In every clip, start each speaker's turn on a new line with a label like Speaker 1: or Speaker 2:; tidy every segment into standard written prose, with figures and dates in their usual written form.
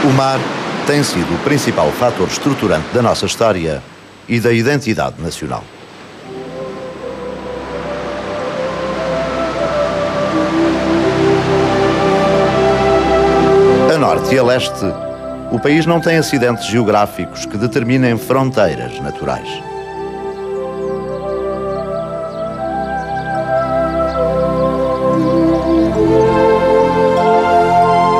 Speaker 1: O mar tem sido o principal fator estruturante da nossa história e da identidade nacional. A norte e a leste, o país não tem acidentes geográficos que determinem fronteiras naturais.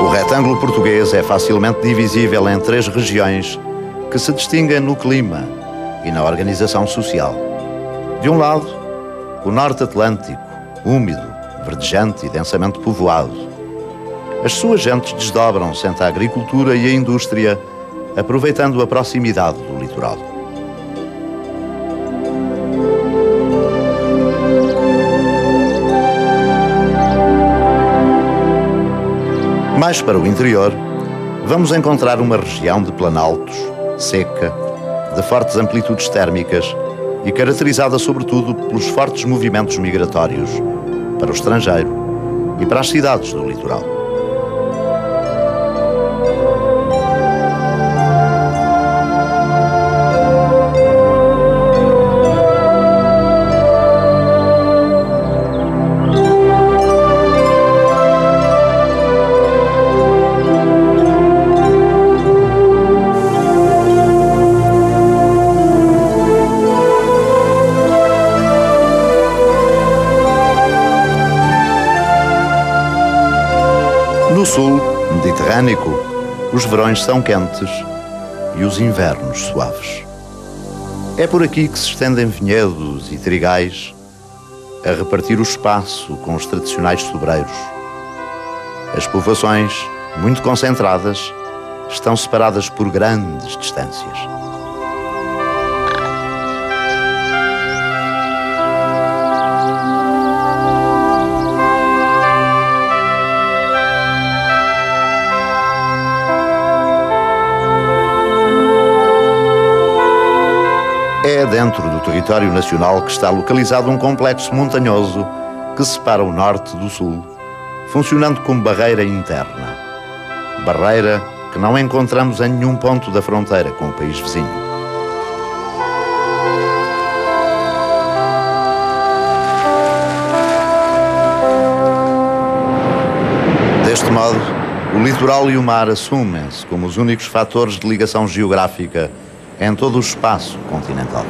Speaker 1: O retângulo português é facilmente divisível em 3 regiões que se distinguem no clima e na organização social. De um lado, o norte atlântico, úmido, verdejante e densamente povoado. As suas gentes desdobram-se entre a agricultura e a indústria, aproveitando a proximidade do litoral. Mais para o interior, vamos encontrar uma região de planaltos, seca, de fortes amplitudes térmicas e caracterizada sobretudo pelos fortes movimentos migratórios para o estrangeiro e para as cidades do litoral. No sul mediterrâneo, os verões são quentes e os invernos suaves. É por aqui que se estendem vinhedos e trigais a repartir o espaço com os tradicionais sobreiros. As povoações, muito concentradas, estão separadas por grandes distâncias. É dentro do território nacional que está localizado um complexo montanhoso que separa o norte do sul, funcionando como barreira interna. Barreira que não encontramos em nenhum ponto da fronteira com o país vizinho. Deste modo, o litoral e o mar assumem-se como os únicos fatores de ligação geográfica em todo o espaço continental.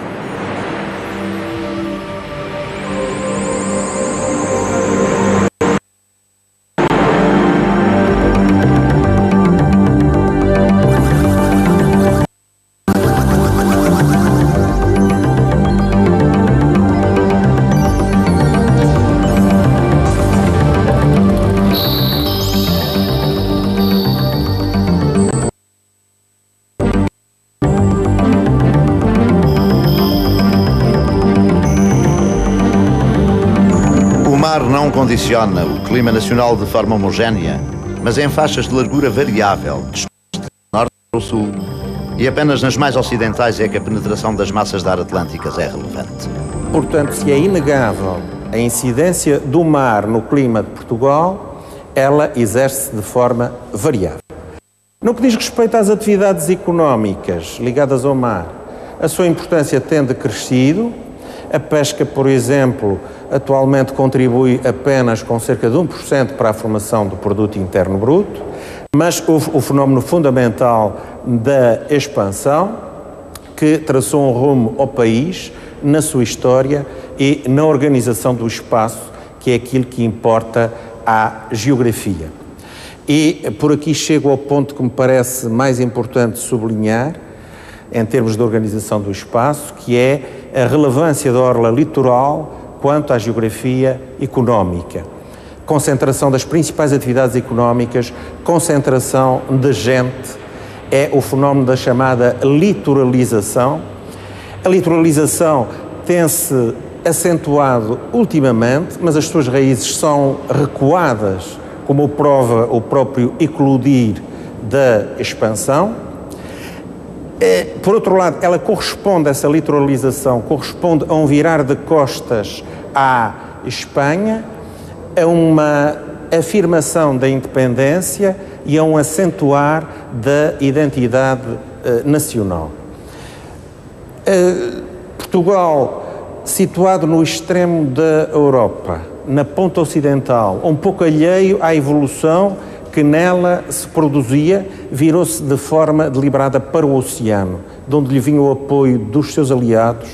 Speaker 1: Não condiciona o clima nacional de forma homogénea, mas em faixas de largura variável, dispostas do norte ao sul, e apenas nas mais ocidentais é que a penetração das massas de ar atlânticas é relevante.
Speaker 2: Portanto, se é inegável a incidência do mar no clima de Portugal, ela exerce de forma variável. No que diz respeito às atividades económicas ligadas ao mar, a sua importância tem decrescido. A pesca, por exemplo, atualmente contribui apenas com cerca de 1% para a formação do produto interno bruto, mas o fenómeno fundamental da expansão, que traçou um rumo ao país, na sua história e na organização do espaço, que é aquilo que importa à geografia. E por aqui chego ao ponto que me parece mais importante sublinhar, em termos de organização do espaço, que é a relevância da orla litoral quanto à geografia económica. Concentração das principais atividades económicas, concentração de gente, é o fenómeno da chamada litoralização. A litoralização tem-se acentuado ultimamente, mas as suas raízes são recuadas, como prova o próprio eclodir da expansão. Por outro lado, ela corresponde, essa litoralização, corresponde a um virar de costas à Espanha, a uma afirmação da independência e a um acentuar da identidade nacional. Portugal, situado no extremo da Europa, na ponta ocidental, um pouco alheio à evolução que nela se produzia, virou-se de forma deliberada para o oceano, de onde lhe vinha o apoio dos seus aliados,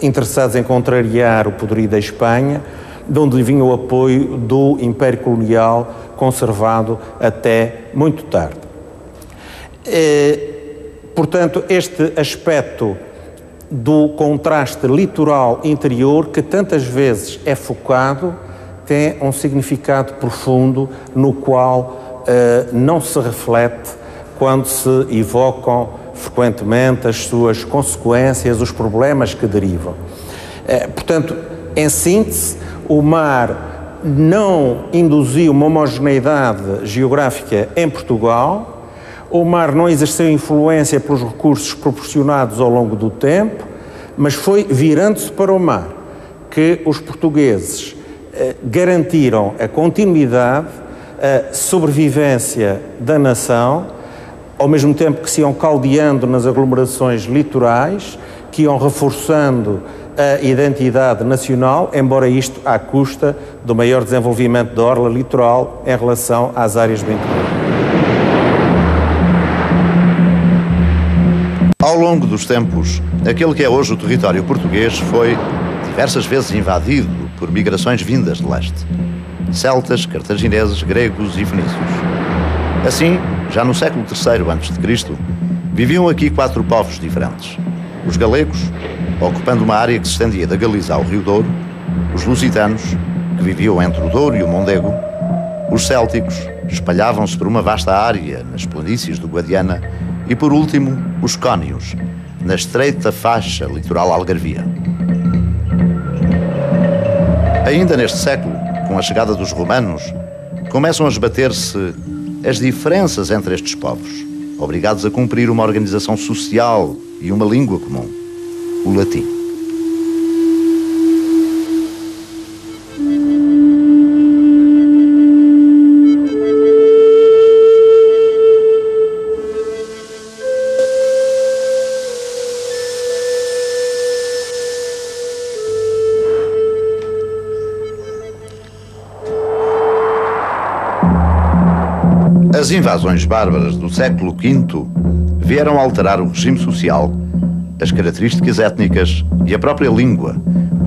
Speaker 2: interessados em contrariar o poderio da Espanha, de onde lhe vinha o apoio do Império Colonial, conservado até muito tarde. Portanto, este aspecto do contraste litoral-interior, que tantas vezes é focado, tem um significado profundo no qual não se reflete quando se evocam frequentemente as suas consequências, os problemas que derivam. Portanto, em síntese, o mar não induziu uma homogeneidade geográfica em Portugal, o mar não exerceu influência pelos recursos proporcionados ao longo do tempo, mas foi virando-se para o mar que os portugueses garantiram a continuidade, a sobrevivência da nação, ao mesmo tempo que se iam caldeando nas aglomerações litorais, que iam reforçando a identidade nacional, embora isto à custa do maior desenvolvimento da orla litoral em relação às áreas do interior.
Speaker 1: Ao longo dos tempos, aquele que é hoje o território português foi diversas vezes invadido por migrações vindas de leste. Celtas, cartagineses, gregos e fenícios. Assim, já no século III a.C., viviam aqui 4 povos diferentes. Os galegos, ocupando uma área que se estendia da Galiza ao Rio Douro, os lusitanos, que viviam entre o Douro e o Mondego, os célticos, espalhavam-se por uma vasta área nas planícies do Guadiana, e por último, os cônios, na estreita faixa litoral algarvia. Ainda neste século, com a chegada dos romanos, começam a esbater-se as diferenças entre estes povos, obrigados a cumprir uma organização social e uma língua comum, o latim. As invasões bárbaras do século V vieram alterar o regime social, as características étnicas e a própria língua,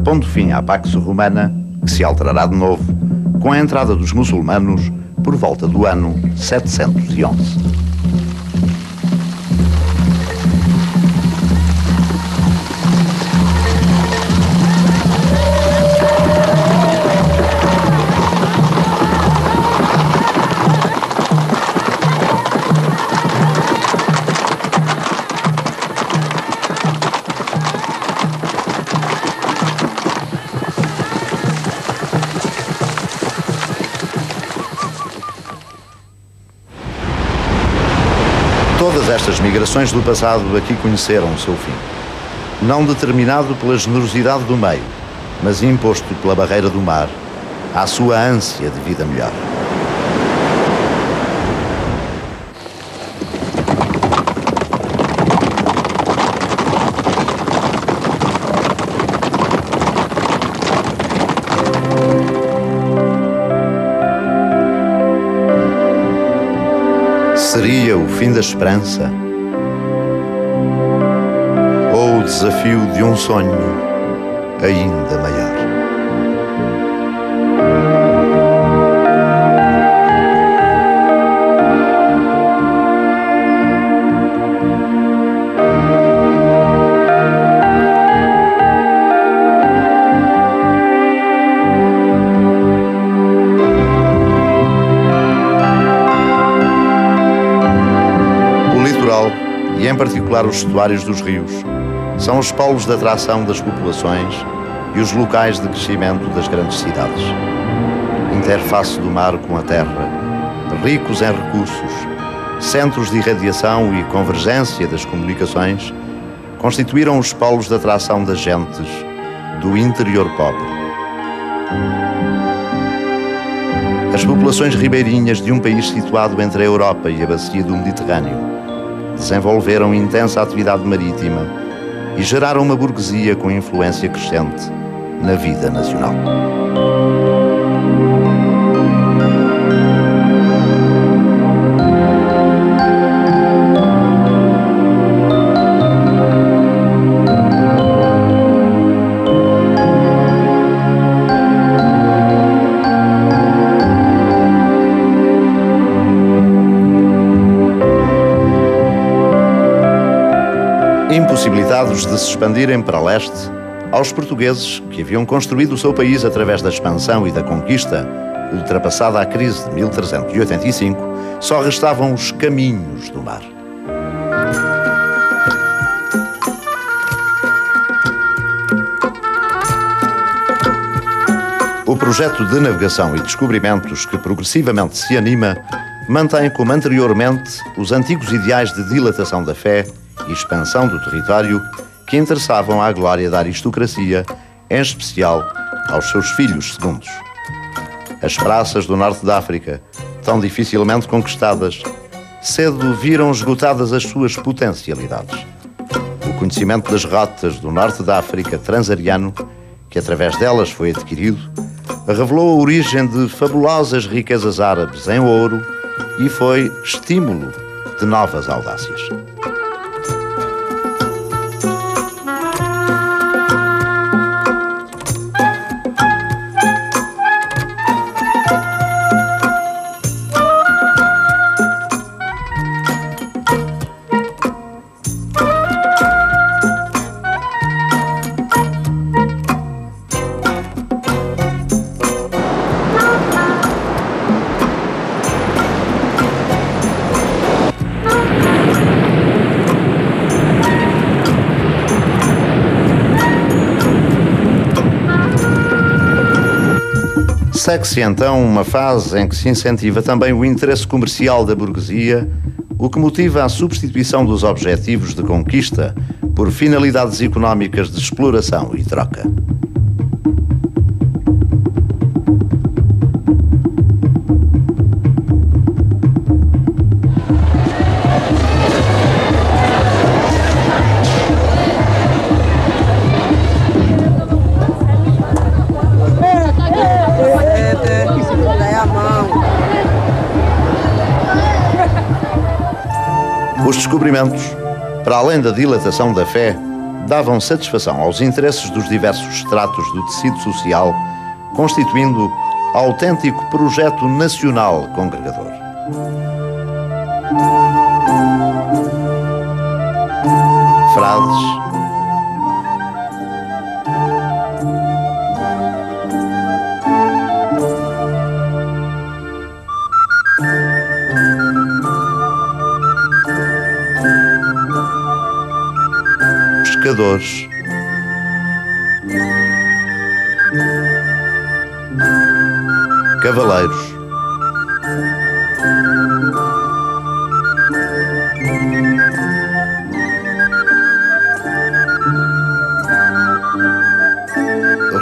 Speaker 1: pondo fim à Pax Romana, que se alterará de novo com a entrada dos muçulmanos por volta do ano 711. Todas estas migrações do passado aqui conheceram o seu fim. Não determinado pela generosidade do meio, mas imposto pela barreira do mar, à sua ânsia de vida melhor. Seria o fim da esperança? Ou o desafio de um sonho ainda maior? E em particular os estuários dos rios, são os polos de atração das populações e os locais de crescimento das grandes cidades. Interface do mar com a terra, ricos em recursos, centros de irradiação e convergência das comunicações, constituíram os polos de atração das gentes do interior pobre. As populações ribeirinhas de um país situado entre a Europa e a bacia do Mediterrâneo desenvolveram intensa atividade marítima e geraram uma burguesia com influência crescente na vida nacional. Impossibilitados de se expandirem para leste, aos portugueses, que haviam construído o seu país através da expansão e da conquista, ultrapassada a crise de 1385, só restavam os caminhos do mar. O projeto de navegação e descobrimentos que progressivamente se anima mantém como anteriormente os antigos ideais de dilatação da fé e expansão do território que interessavam à glória da aristocracia, em especial aos seus filhos segundos. As praças do norte da África, tão dificilmente conquistadas, cedo viram esgotadas as suas potencialidades. O conhecimento das rotas do norte da África transariano, que através delas foi adquirido, revelou a origem de fabulosas riquezas árabes em ouro e foi estímulo de novas audácias. Segue-se então uma fase em que se incentiva também o interesse comercial da burguesia, o que motiva a substituição dos objetivos de conquista por finalidades económicas de exploração e troca. Os descobrimentos, para além da dilatação da fé, davam satisfação aos interesses dos diversos estratos do tecido social, constituindo autêntico projeto nacional congregador. Frades, pescadores, cavaleiros,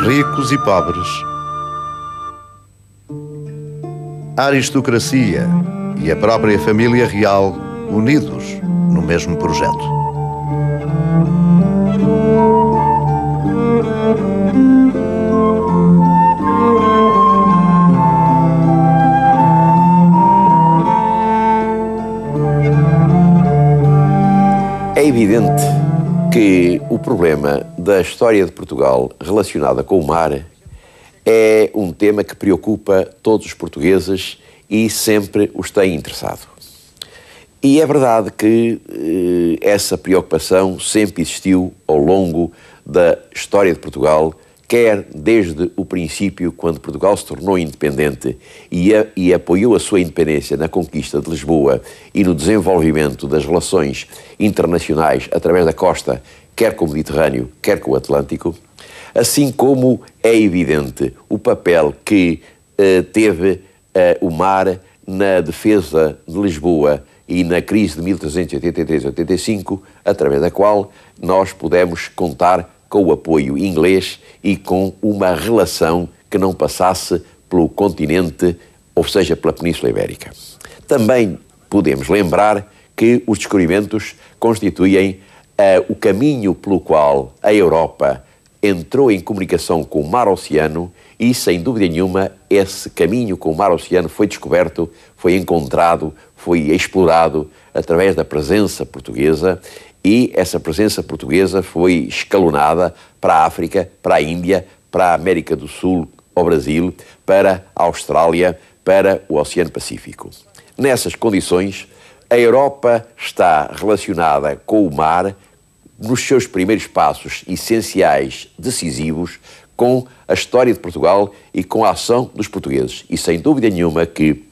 Speaker 1: ricos e pobres, a aristocracia e a própria família real unidos no mesmo projeto.
Speaker 3: É evidente que o problema da história de Portugal relacionada com o mar é um tema que preocupa todos os portugueses e sempre os tem interessado. E é verdade que essa preocupação sempre existiu ao longo da história de Portugal, quer desde o princípio, quando Portugal se tornou independente e apoiou a sua independência na conquista de Lisboa e no desenvolvimento das relações internacionais através da costa, quer com o Mediterrâneo, quer com o Atlântico, assim como é evidente o papel que teve o mar na defesa de Lisboa e na crise de 1383-85, através da qual nós pudemos contar com o apoio inglês e com uma relação que não passasse pelo continente ou seja, pela Península Ibérica. Também podemos lembrar que os descobrimentos constituem o caminho pelo qual a Europa entrou em comunicação com o mar-oceano e, sem dúvida nenhuma, esse caminho com o mar-oceano foi descoberto, foi encontrado, foi explorado através da presença portuguesa, e essa presença portuguesa foi escalonada para a África, para a Índia, para a América do Sul, ao Brasil, para a Austrália, para o Oceano Pacífico. Nessas condições, a Europa está relacionada com o mar nos seus primeiros passos essenciais, decisivos, com a história de Portugal e com a ação dos portugueses. E sem dúvida nenhuma que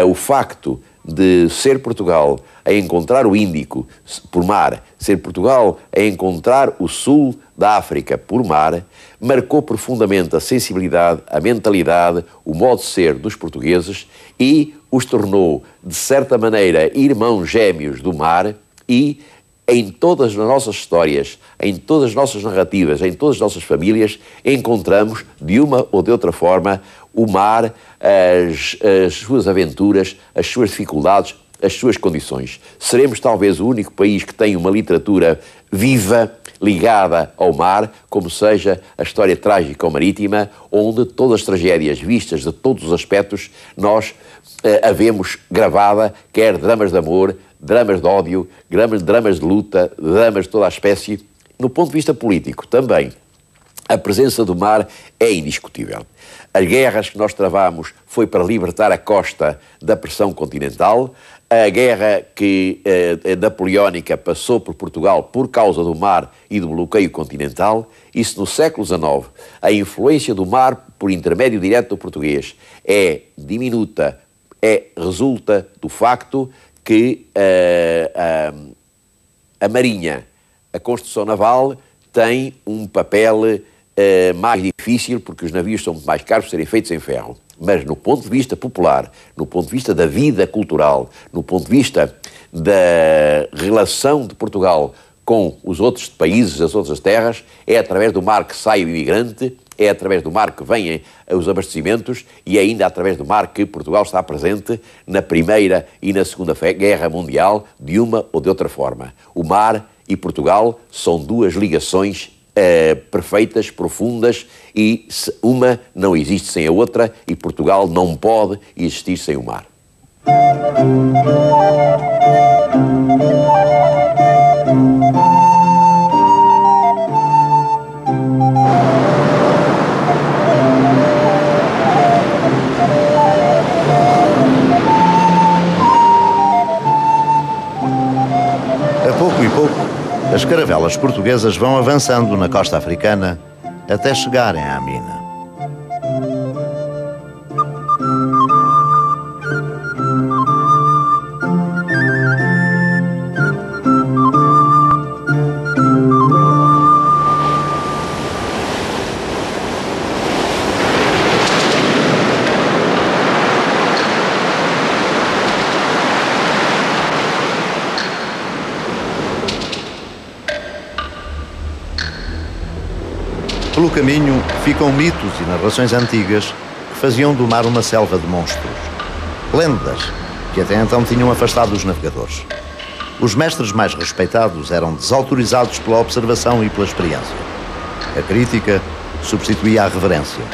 Speaker 3: o facto de ser Portugal a encontrar o Índico por mar, ser Portugal a encontrar o sul da África por mar, marcou profundamente a sensibilidade, a mentalidade, o modo de ser dos portugueses e os tornou, de certa maneira, irmãos gêmeos do mar. E em todas as nossas histórias, em todas as nossas narrativas, em todas as nossas famílias, encontramos, de uma ou de outra forma, o mar, as suas aventuras, as suas dificuldades, as suas condições. Seremos talvez o único país que tem uma literatura viva, ligada ao mar, como seja a história trágica ou marítima, onde todas as tragédias vistas de todos os aspectos, nós a vemos gravada, quer dramas de amor, dramas de ódio, dramas de luta, dramas de toda a espécie. No ponto de vista político, também, a presença do mar é indiscutível. As guerras que nós travamos foi para libertar a costa da pressão continental. A guerra napoleónica passou por Portugal por causa do mar e do bloqueio continental. E se no século XIX a influência do mar por intermédio direto do português é diminuta, resulta do facto que a Marinha, a construção naval, tem um papel mais difícil, porque os navios são mais caros por serem feitos em ferro. Mas no ponto de vista popular, no ponto de vista da vida cultural, no ponto de vista da relação de Portugal com os outros países, as outras terras, é através do mar que sai o imigrante, é através do mar que vêm os abastecimentos e é ainda através do mar que Portugal está presente na Primeira e na Segunda Guerra Mundial, de uma ou de outra forma. O mar e Portugal são duas ligações perfeitas, profundas, e uma não existe sem a outra, e Portugal não pode existir sem o mar.
Speaker 1: A pouco e pouco, as caravelas portuguesas vão avançando na costa africana até chegarem à mina. Pelo caminho ficam mitos e narrações antigas que faziam do mar uma selva de monstros. Lendas que até então tinham afastado os navegadores. Os mestres mais respeitados eram desautorizados pela observação e pela experiência. A crítica substituía a reverência.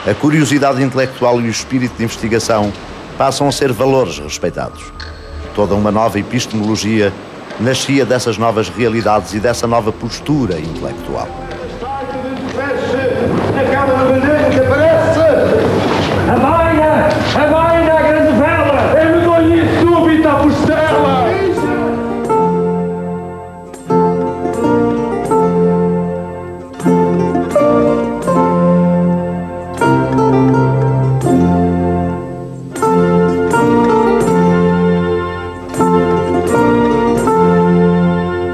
Speaker 1: A curiosidade intelectual e o espírito de investigação passam a ser valores respeitados. Toda uma nova epistemologia nascia dessas novas realidades e dessa nova postura intelectual.
Speaker 4: Acaba de bandeira que aparece! A vaina, a grande vela! É medonha súbita a postela!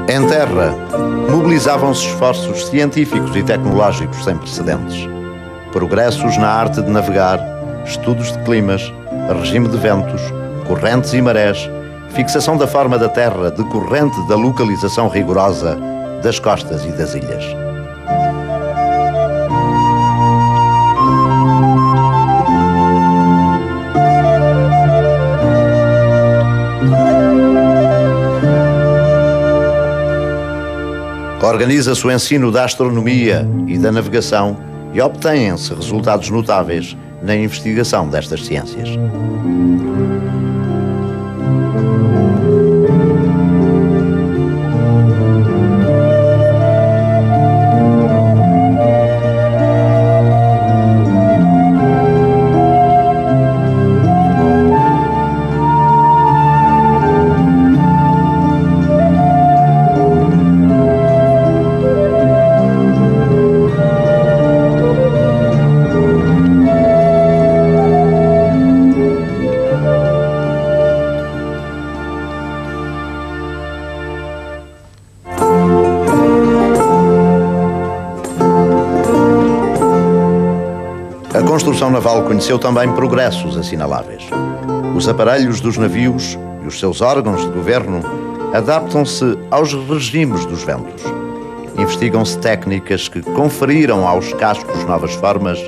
Speaker 1: Em terra, mobilizavam-se esforços científicos e tecnológicos sem precedentes. Progressos na arte de navegar, estudos de climas, regime de ventos, correntes e marés, fixação da forma da terra decorrente da localização rigorosa das costas e das ilhas. Organiza-se o ensino da astronomia e da navegação e obtêm-se resultados notáveis na investigação destas ciências. A construção naval conheceu também progressos assinaláveis. Os aparelhos dos navios e os seus órgãos de governo adaptam-se aos regimes dos ventos. Investigam-se técnicas que conferiram aos cascos novas formas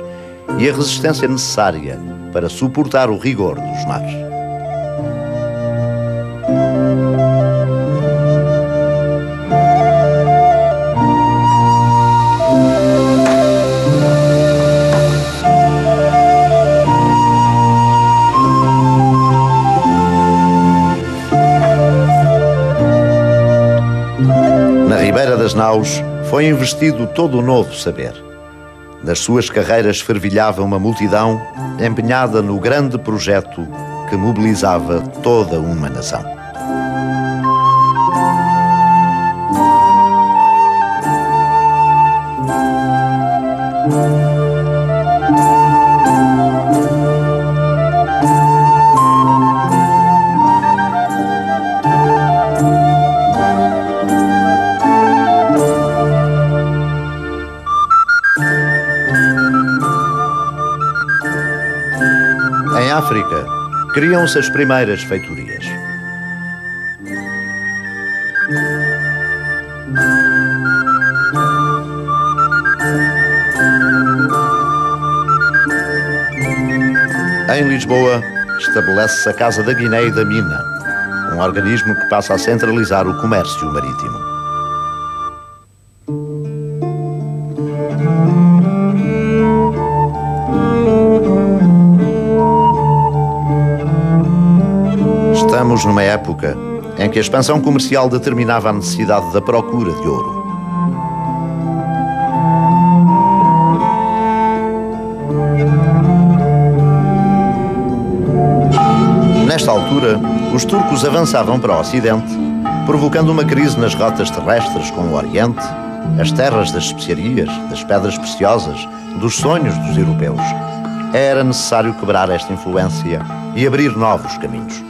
Speaker 1: e a resistência necessária para suportar o rigor dos mares. Das naus foi investido todo o novo saber. Nas suas carreiras fervilhava uma multidão empenhada no grande projeto que mobilizava toda uma nação. Em África, criam-se as primeiras feitorias. Em Lisboa, estabelece-se a Casa da Guiné e da Mina, um organismo que passa a centralizar o comércio marítimo. Estamos numa época em que a expansão comercial determinava a necessidade da procura de ouro. Nesta altura, os turcos avançavam para o Ocidente, provocando uma crise nas rotas terrestres com o Oriente, as terras das especiarias, das pedras preciosas, dos sonhos dos europeus. Era necessário quebrar esta influência e abrir novos caminhos.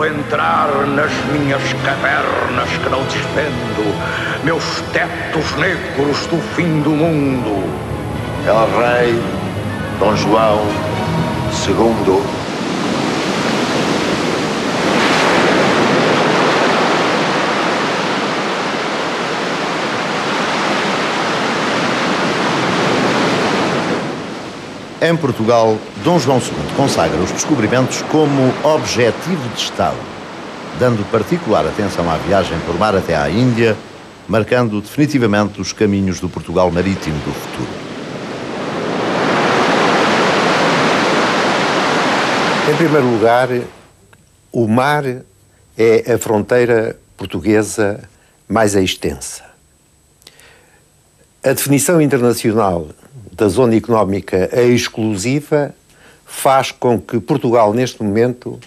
Speaker 5: Entrar nas minhas cavernas que não desfendo, meus tetos negros do fim do mundo.
Speaker 6: El Rei Dom João II.
Speaker 1: Em Portugal, Dom João II consagra os descobrimentos como objetivo de Estado, dando particular atenção à viagem por mar até à Índia, marcando definitivamente os caminhos do Portugal marítimo do futuro.
Speaker 2: Em primeiro lugar, o mar é a fronteira portuguesa mais extensa. A definição internacional da zona económica exclusiva faz com que Portugal, neste momento,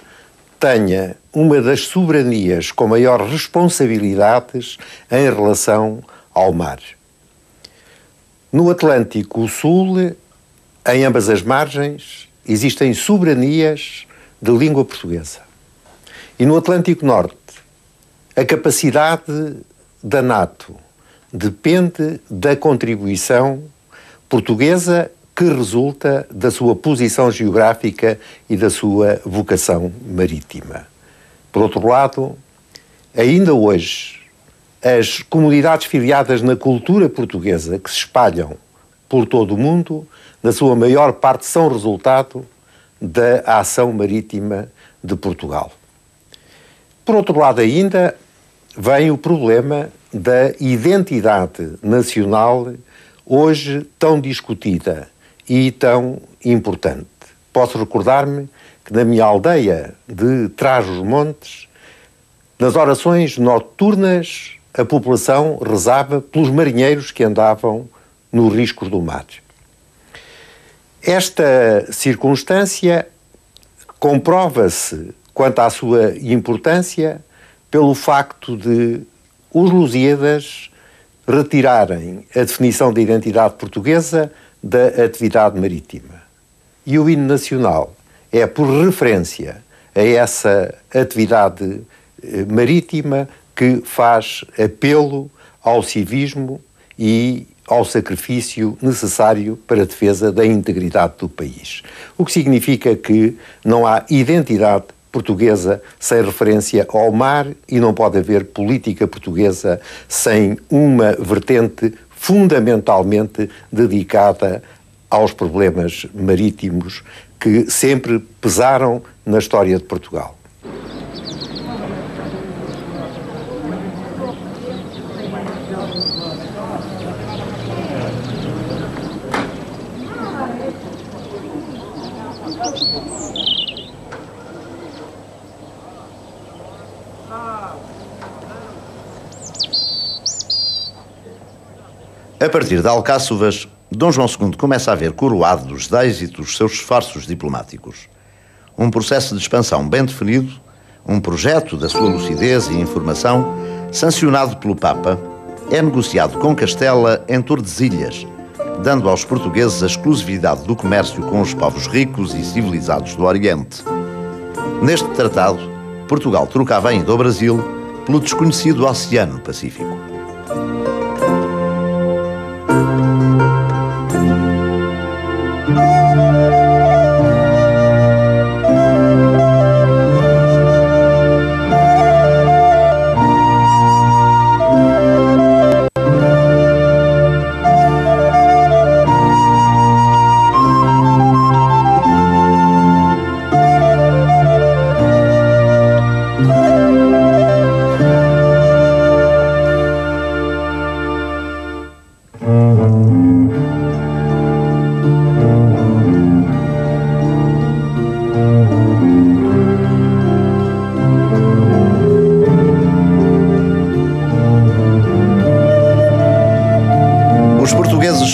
Speaker 2: tenha uma das soberanias com maior responsabilidades em relação ao mar. No Atlântico Sul, em ambas as margens, existem soberanias de língua portuguesa. E no Atlântico Norte, A capacidade da NATO depende da contribuição portuguesa que resulta da sua posição geográfica e da sua vocação marítima. Por outro lado, ainda hoje, as comunidades filiadas na cultura portuguesa que se espalham por todo o mundo, na sua maior parte são resultado da ação marítima de Portugal. Por outro lado ainda, vem o problema da identidade nacional hoje tão discutida e tão importante. Posso recordar-me que na minha aldeia de Trás-os-Montes, nas orações noturnas, a população rezava pelos marinheiros que andavam nos riscos do mar. Esta circunstância comprova-se, quanto à sua importância, pelo facto de os Lusíadas retirarem a definição de identidade portuguesa da atividade marítima. E o hino nacional é, por referência a essa atividade marítima, que faz apelo ao civismo e ao sacrifício necessário para a defesa da integridade do país. O que significa que não há identidade portuguesa sem referência ao mar e não pode haver política portuguesa sem uma vertente fundamentalmente dedicada aos problemas marítimos que sempre pesaram na história de Portugal.
Speaker 1: A partir de Alcáçovas, Dom João II começa a ver coroados de êxito os seus esforços diplomáticos. Um processo de expansão bem definido, um projeto da sua lucidez e informação, sancionado pelo Papa, é negociado com Castela em Tordesilhas, dando aos portugueses a exclusividade do comércio com os povos ricos e civilizados do Oriente. Neste tratado, Portugal trocava ainda o Brasil pelo desconhecido Oceano Pacífico.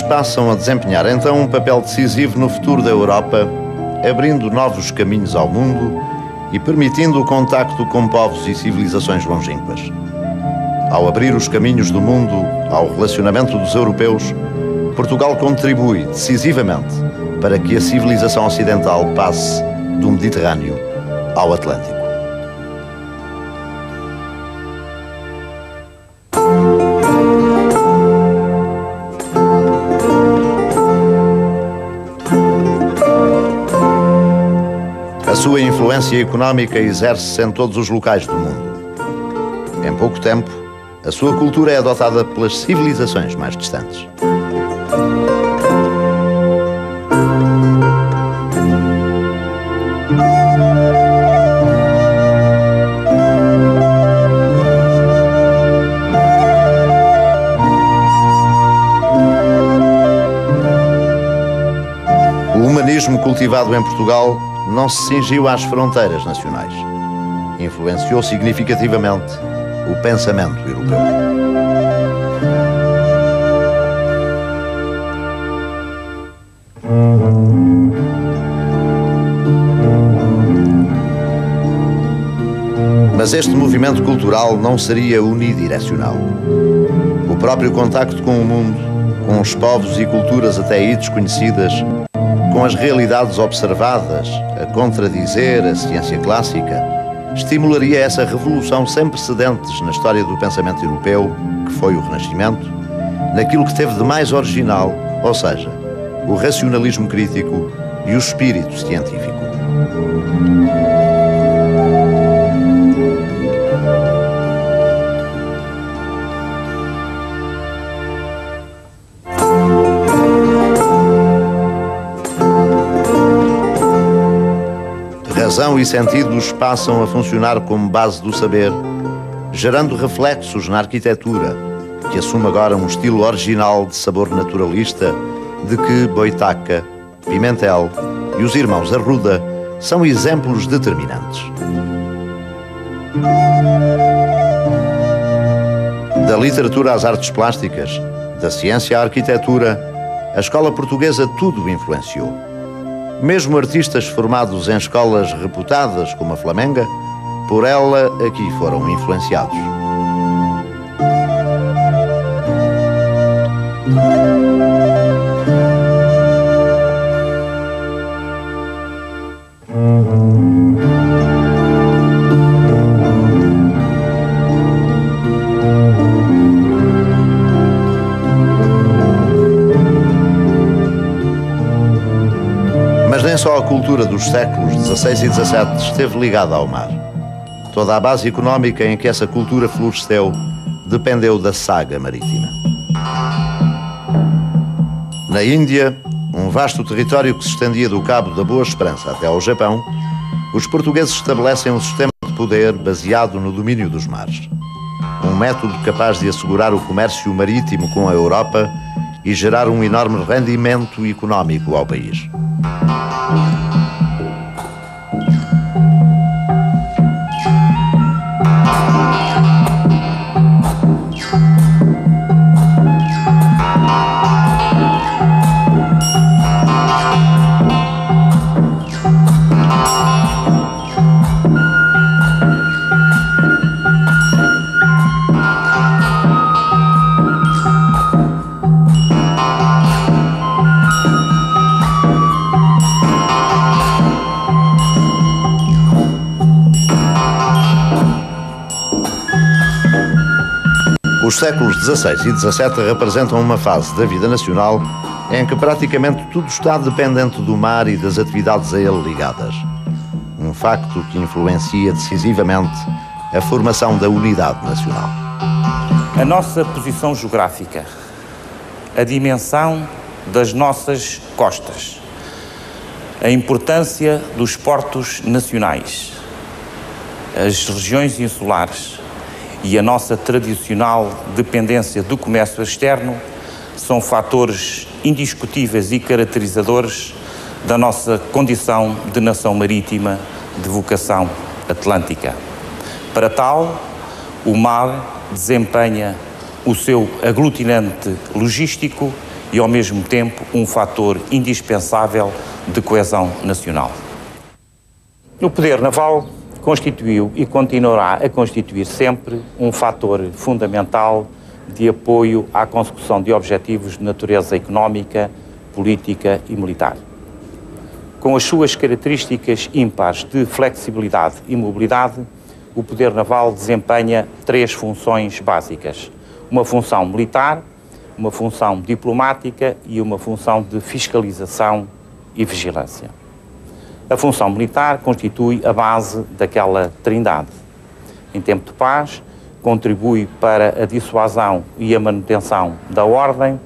Speaker 1: Passam a desempenhar então um papel decisivo no futuro da Europa, abrindo novos caminhos ao mundo e permitindo o contacto com povos e civilizações longínquas. Ao abrir os caminhos do mundo ao relacionamento dos europeus, Portugal contribui decisivamente para que a civilização ocidental passe do Mediterrâneo ao Atlântico. A sua influência económica exerce-se em todos os locais do mundo. Em pouco tempo, a sua cultura é adotada pelas civilizações mais distantes. O humanismo cultivado em Portugal não se cingiu às fronteiras nacionais. Influenciou significativamente o pensamento europeu. Mas este movimento cultural não seria unidirecional. O próprio contacto com o mundo, com os povos e culturas até aí desconhecidas, com as realidades observadas a contradizer a ciência clássica, estimularia essa revolução sem precedentes na história do pensamento europeu, que foi o Renascimento, naquilo que teve de mais original, ou seja, o racionalismo crítico e o espírito científico. Razão e sentidos passam a funcionar como base do saber, gerando reflexos na arquitetura, que assume agora um estilo original de sabor naturalista, de que Boitaca, Pimentel e os irmãos Arruda são exemplos determinantes. Da literatura às artes plásticas, da ciência à arquitetura, a escola portuguesa tudo influenciou. Mesmo artistas formados em escolas reputadas como a Flamenga, por ela aqui foram influenciados. Nem só a cultura dos séculos XVI e XVII esteve ligada ao mar. Toda a base económica em que essa cultura floresceu dependeu da saga marítima. Na Índia, um vasto território que se estendia do Cabo da Boa Esperança até ao Japão, os portugueses estabelecem um sistema de poder baseado no domínio dos mares. Um método capaz de assegurar o comércio marítimo com a Europa e gerar um enorme rendimento económico ao país. Os séculos XVI e XVII representam uma fase da vida nacional em que praticamente tudo está dependente do mar e das atividades a ele ligadas. Um facto que influencia decisivamente a formação da unidade nacional.
Speaker 7: A nossa posição geográfica, a dimensão das nossas costas, a importância dos portos nacionais, as regiões insulares e a nossa tradicional dependência do comércio externo são fatores indiscutíveis e caracterizadores da nossa condição de nação marítima de vocação atlântica. Para tal, o mar desempenha o seu aglutinante logístico e, ao mesmo tempo, um fator indispensável de coesão nacional. O poder naval constituiu e continuará a constituir sempre um fator fundamental de apoio à consecução de objetivos de natureza económica, política e militar. Com as suas características ímpares de flexibilidade e mobilidade, o poder naval desempenha três funções básicas: uma função militar, uma função diplomática e uma função de fiscalização e vigilância. A função militar constitui a base daquela trindade. Em tempo de paz, contribui para a dissuasão e a manutenção da ordem,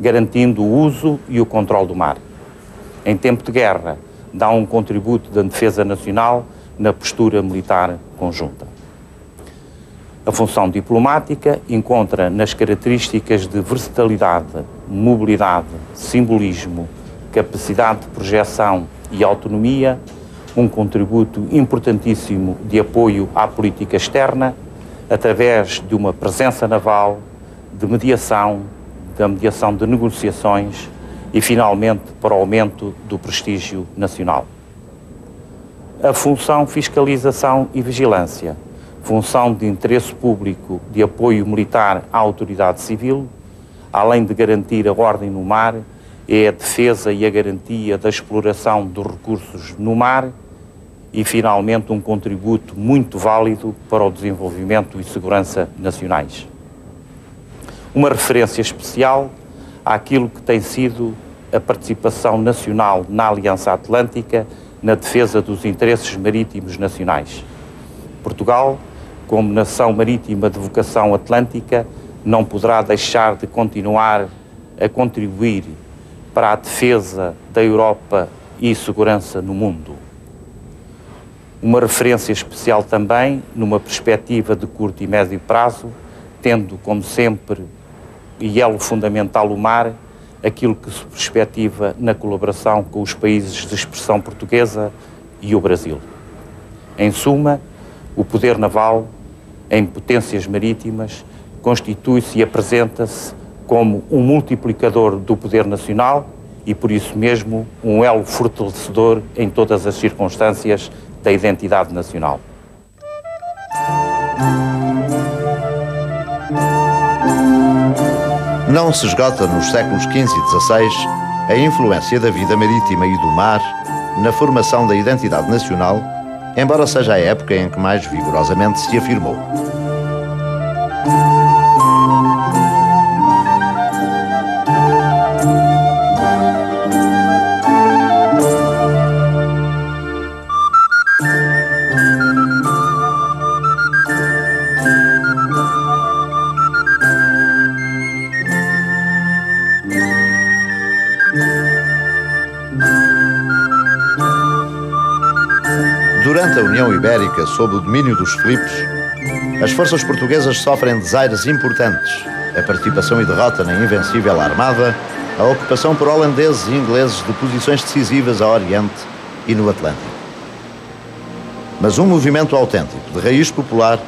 Speaker 7: garantindo o uso e o controle do mar. Em tempo de guerra, dá um contributo da defesa nacional na postura militar conjunta. A função diplomática encontra nas características de versatilidade, mobilidade, simbolismo, capacidade de projeção e autonomia, um contributo importantíssimo de apoio à política externa, através de uma presença naval, de mediação, da mediação de negociações e, finalmente, para o aumento do prestígio nacional. A função fiscalização e vigilância, função de interesse público de apoio militar à autoridade civil, além de garantir a ordem no mar, é a defesa e a garantia da exploração dos recursos no mar e, finalmente, um contributo muito válido para o desenvolvimento e segurança nacionais. Uma referência especial àquilo que tem sido a participação nacional na Aliança Atlântica na defesa dos interesses marítimos nacionais. Portugal, como nação marítima de vocação atlântica, não poderá deixar de continuar a contribuir para a defesa da Europa e segurança no mundo. Uma referência especial também numa perspectiva de curto e médio prazo, tendo, como sempre, e elo fundamental o mar, aquilo que se perspectiva na colaboração com os países de expressão portuguesa e o Brasil. Em suma, o poder naval, em potências marítimas, constitui-se e apresenta-se como um multiplicador do poder nacional e, por isso mesmo, um elo fortalecedor em todas as circunstâncias da identidade nacional.
Speaker 1: Não se esgota nos séculos XV e XVI a influência da vida marítima e do mar na formação da identidade nacional, embora seja a época em que mais vigorosamente se afirmou. Durante a União Ibérica, sob o domínio dos Filipes, as forças portuguesas sofrem desaires importantes, a participação e derrota na Invencível Armada, a ocupação por holandeses e ingleses de posições decisivas a Oriente e no Atlântico. Mas um movimento autêntico, de raiz popular,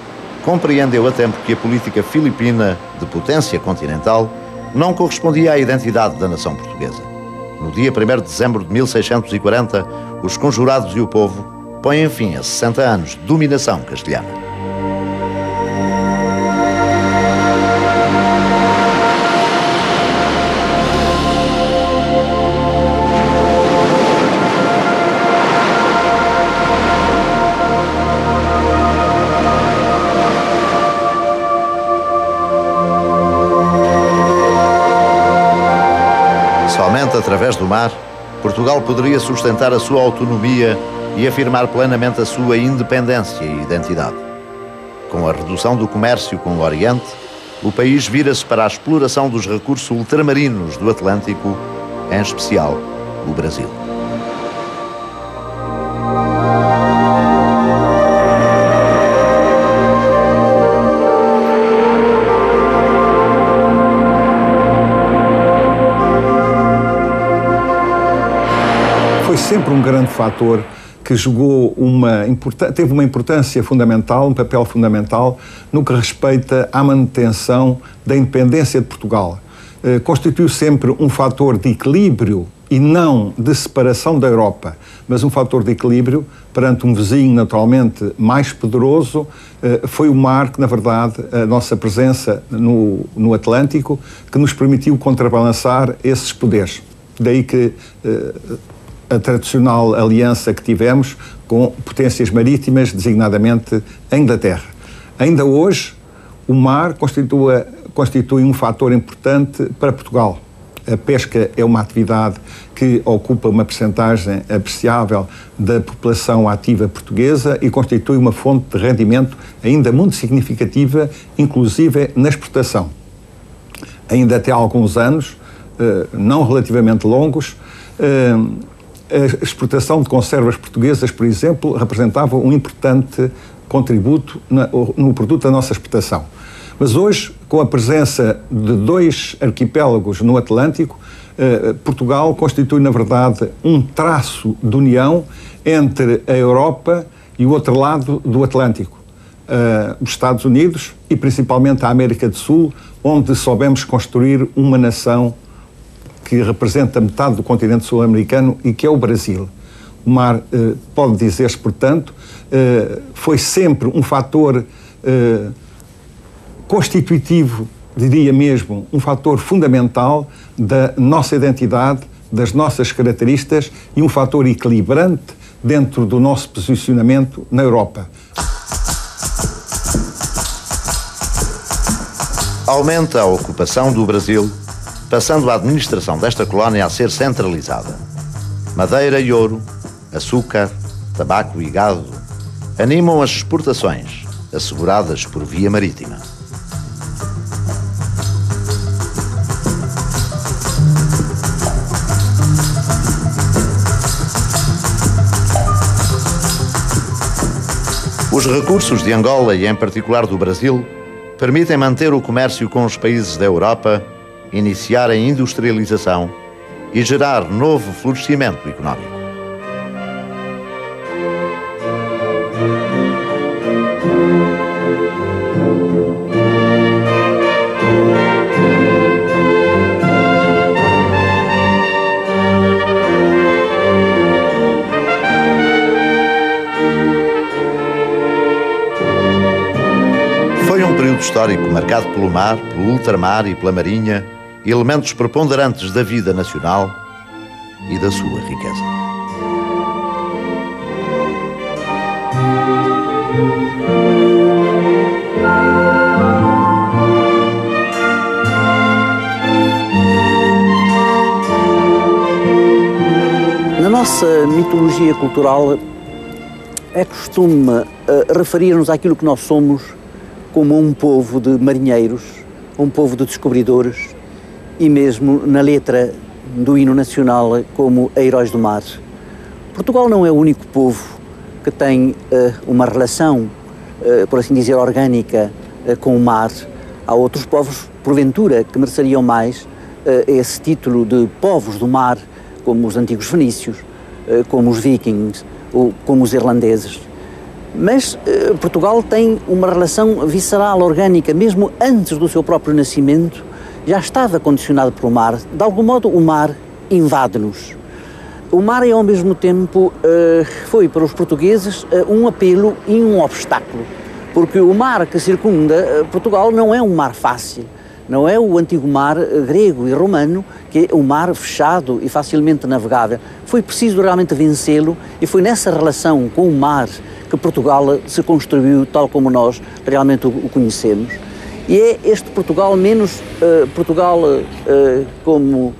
Speaker 1: compreendeu a tempo que a política filipina, de potência continental, não correspondia à identidade da nação portuguesa. No dia 1º de dezembro de 1640, os conjurados e o povo põem fim a 60 anos de dominação castelhana. Somente através do mar, Portugal poderia sustentar a sua autonomia e afirmar plenamente a sua independência e identidade. Com a redução do comércio com o Oriente, o país vira-se para a exploração dos recursos ultramarinos do Atlântico, em especial o Brasil.
Speaker 8: Foi sempre um grande fator que teve uma importância fundamental, um papel fundamental no que respeita à manutenção da independência de Portugal. Constituiu sempre um fator de equilíbrio e não de separação da Europa, mas um fator de equilíbrio perante um vizinho naturalmente mais poderoso. Foi o mar que, na verdade, a nossa presença no Atlântico, que nos permitiu contrabalançar esses poderes. Daí que a tradicional aliança que tivemos com potências marítimas, designadamente a Inglaterra. Ainda hoje, o mar constitui um fator importante para Portugal. A pesca é uma atividade que ocupa uma percentagem apreciável da população ativa portuguesa e constitui uma fonte de rendimento ainda muito significativa, inclusive na exportação. Ainda até há alguns anos, não relativamente longos, a exportação de conservas portuguesas, por exemplo, representava um importante contributo no produto da nossa exportação. Mas hoje, com a presença de 2 arquipélagos no Atlântico, Portugal constitui, na verdade, um traço de união entre a Europa e o outro lado do Atlântico. Os Estados Unidos e principalmente a América do Sul, onde soubemos construir uma nação que representa metade do continente sul-americano e que é o Brasil. O mar, pode dizer-se, portanto, foi sempre um fator constitutivo, diria mesmo, um fator fundamental da nossa identidade, das nossas características e um fator equilibrante dentro do nosso posicionamento na Europa.
Speaker 1: Aumenta a ocupação do Brasil, passando a administração desta colónia a ser centralizada. Madeira e ouro, açúcar, tabaco e gado animam as exportações, asseguradas por via marítima. Os recursos de Angola e, em particular, do Brasil, permitem manter o comércio com os países da Europa, iniciar a industrialização e gerar novo florescimento económico. Histórico marcado pelo mar, pelo ultramar e pela marinha, elementos preponderantes da vida nacional e da sua riqueza.
Speaker 9: Na nossa mitologia cultural é costume referir-nos àquilo que nós somos como um povo de marinheiros, um povo de descobridores e mesmo na letra do hino nacional como heróis do mar. Portugal não é o único povo que tem uma relação, por assim dizer, orgânica com o mar. Há outros povos, porventura, que mereceriam mais esse título de povos do mar, como os antigos fenícios, como os vikings, ou como os irlandeses. Mas Portugal tem uma relação visceral, orgânica, mesmo antes do seu próprio nascimento, já estava condicionado pelo mar. De algum modo, o mar invade-nos. O mar é, ao mesmo tempo, foi para os portugueses um apelo e um obstáculo, porque o mar que circunda Portugal não é um mar fácil, não é o antigo mar grego e romano, que é um mar fechado e facilmente navegável. Foi preciso realmente vencê-lo e foi nessa relação com o mar que Portugal se construiu tal como nós realmente o conhecemos. E é este Portugal menos Portugal como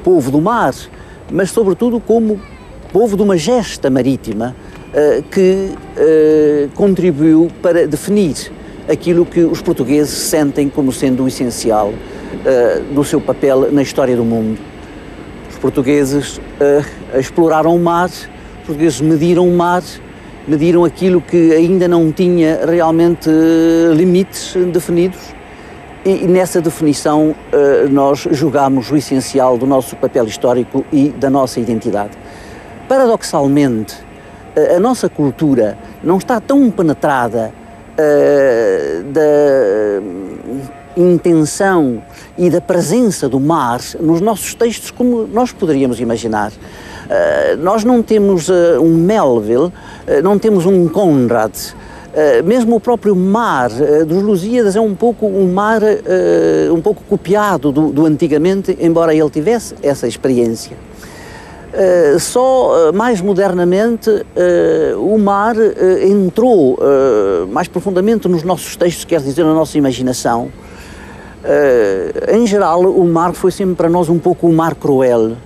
Speaker 9: povo do mar, mas sobretudo como povo de uma gesta marítima que contribuiu para definir aquilo que os portugueses sentem como sendo o essencial do seu papel na história do mundo. Os portugueses exploraram o mar, os portugueses mediram o mar, mediram aquilo que ainda não tinha realmente limites definidos e nessa definição nós julgamos o essencial do nosso papel histórico e da nossa identidade. Paradoxalmente, a nossa cultura não está tão penetrada da intenção e da presença do mar nos nossos textos como nós poderíamos imaginar. Nós não temos um Melville, não temos um Conrad, mesmo o próprio mar dos Lusíadas é um pouco um mar um pouco copiado do antigamente, embora ele tivesse essa experiência. Só mais modernamente o mar entrou mais profundamente nos nossos textos, quer dizer, na nossa imaginação. Em geral, o mar foi sempre para nós um pouco o mar cruel,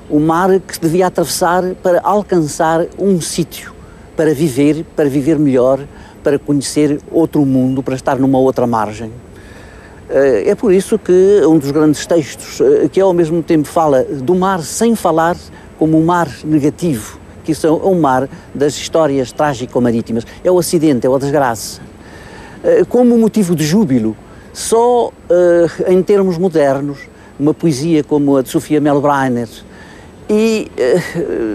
Speaker 9: o mar que se devia atravessar para alcançar um sítio, para viver melhor, para conhecer outro mundo, para estar numa outra margem. É por isso que um dos grandes textos, que ao mesmo tempo fala do mar sem falar como um mar negativo, que isso é o mar das histórias trágico-marítimas, é o acidente, é a desgraça, como motivo de júbilo, só em termos modernos, uma poesia como a de Sofia Melbrenner, e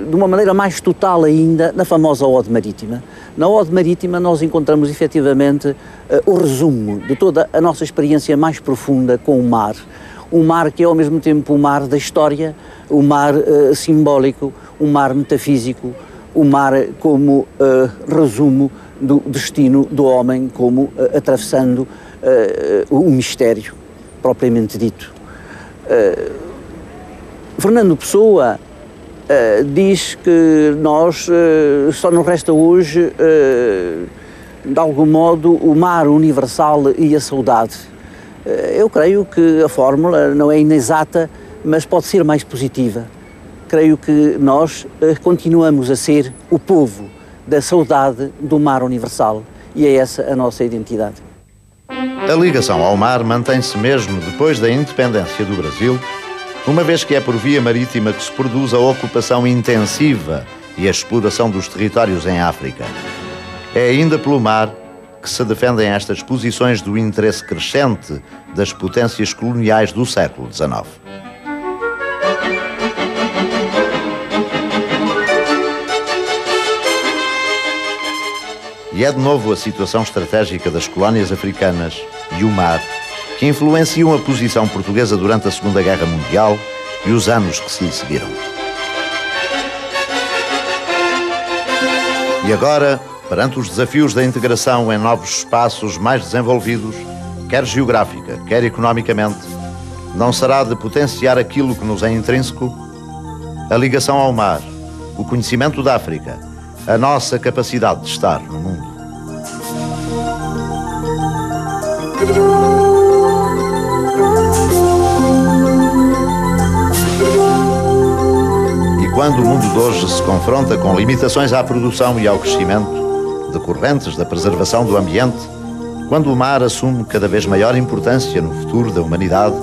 Speaker 9: de uma maneira mais total ainda na famosa Ode Marítima. Na Ode Marítima nós encontramos efetivamente o resumo de toda a nossa experiência mais profunda com o mar que é ao mesmo tempo o mar da história, o mar simbólico, o mar metafísico, o mar como resumo do destino do homem, como atravessando o mistério propriamente dito. Fernando Pessoa diz que nós só nos resta hoje, de algum modo, o mar universal e a saudade. Eu creio que a fórmula não é inexata, mas pode ser mais positiva. Creio que nós continuamos a ser o povo da saudade do mar universal e é essa a nossa identidade.
Speaker 1: A ligação ao mar mantém-se mesmo depois da independência do Brasil, uma vez que é por via marítima que se produz a ocupação intensiva e a exploração dos territórios em África. É ainda pelo mar que se defendem estas posições do interesse crescente das potências coloniais do século XIX. E é de novo a situação estratégica das colónias africanas e o mar que influenciam a posição portuguesa durante a Segunda Guerra Mundial e os anos que se lhe seguiram. E agora, perante os desafios da integração em novos espaços mais desenvolvidos, quer geográfica, quer economicamente, não será de potenciar aquilo que nos é intrínseco? A ligação ao mar, o conhecimento da África, a nossa capacidade de estar no mundo. E quando o mundo de hoje se confronta com limitações à produção e ao crescimento, decorrentes da preservação do ambiente, quando o mar assume cada vez maior importância no futuro da humanidade,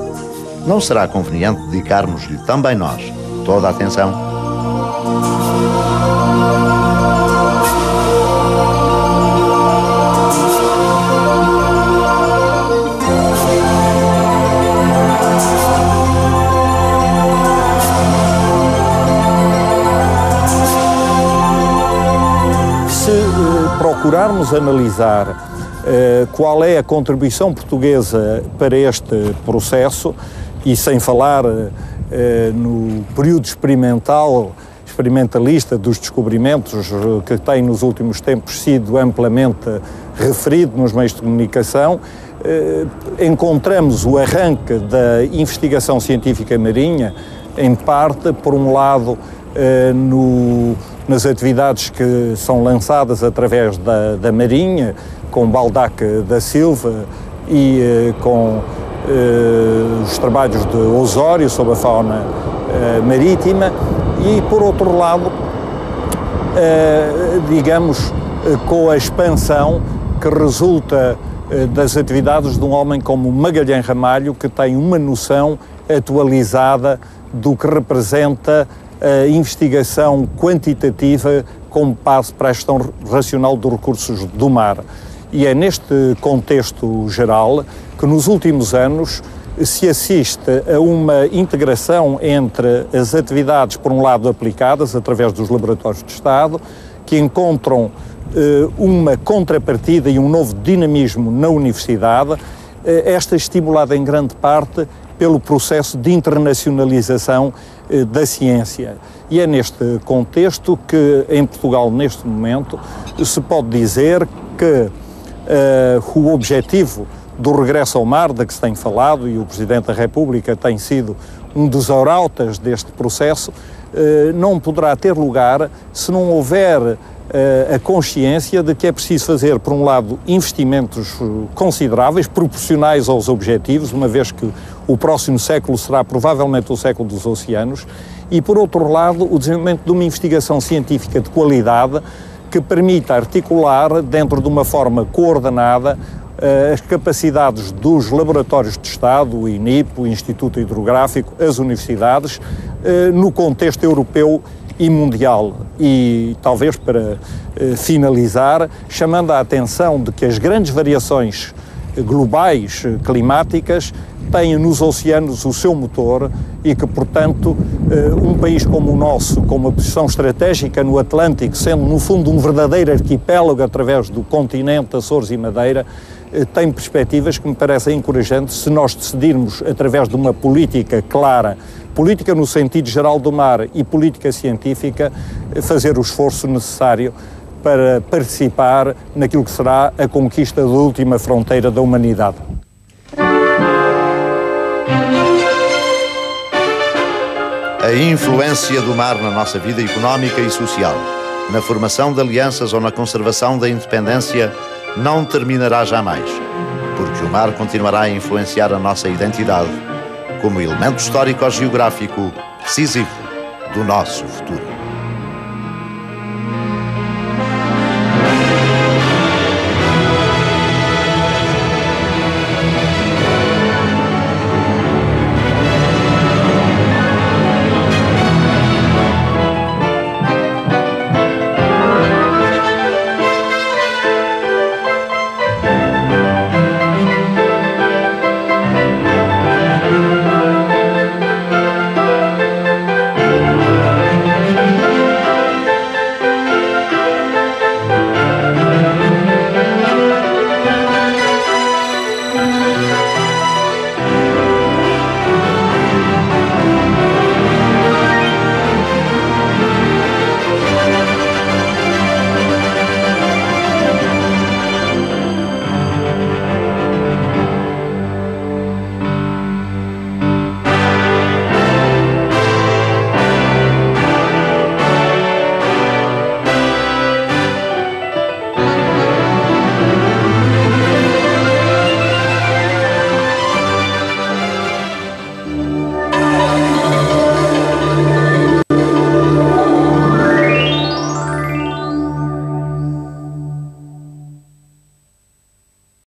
Speaker 1: não será conveniente dedicarmos-lhe também nós toda a atenção?
Speaker 2: Procurarmos analisar qual é a contribuição portuguesa para este processo e sem falar no período experimentalista dos descobrimentos que tem nos últimos tempos sido amplamente referido nos meios de comunicação, encontramos o arranque da investigação científica marinha, em parte, por um lado, nas atividades que são lançadas através da Marinha, com Baldac da Silva e com os trabalhos de Osório sobre a fauna marítima e, por outro lado, digamos, com a expansão que resulta das atividades de um homem como Magalhães Ramalho, que tem uma noção atualizada do que representa a investigação quantitativa como base para a gestão racional dos recursos do mar. E é neste contexto geral que nos últimos anos se assiste a uma integração entre as atividades, por um lado, aplicadas através dos laboratórios de Estado, que encontram uma contrapartida e um novo dinamismo na universidade, esta estimulada em grande parte pelo processo de internacionalização da ciência. E é neste contexto que, em Portugal, neste momento, se pode dizer que o objetivo do regresso ao mar, da que se tem falado, e o Presidente da República tem sido um dos arautas deste processo, não poderá ter lugar se não houver a consciência de que é preciso fazer, por um lado, investimentos consideráveis, proporcionais aos objetivos, uma vez que o próximo século será provavelmente o século dos oceanos, e, por outro lado, o desenvolvimento de uma investigação científica de qualidade que permita articular, dentro de uma forma coordenada, as capacidades dos laboratórios de Estado, o INIP, o Instituto Hidrográfico, as universidades, no contexto europeu e mundial. E talvez para finalizar, chamando a atenção de que as grandes variações globais climáticas têm nos oceanos o seu motor e que, portanto, um país como o nosso, com uma posição estratégica no Atlântico, sendo no fundo um verdadeiro arquipélago através do continente, Açores e Madeira, tem perspectivas que me parecem encorajantes se nós decidirmos, através de uma política clara, política no sentido geral do mar e política científica, fazer o esforço necessário para participar naquilo que será a conquista da última fronteira da humanidade.
Speaker 1: A A influência do mar na nossa vida económica e social, na formação de alianças ou na conservação da independência, não terminará jamais, porque o mar continuará a influenciar a nossa identidade como elemento histórico-geográfico decisivo do nosso futuro.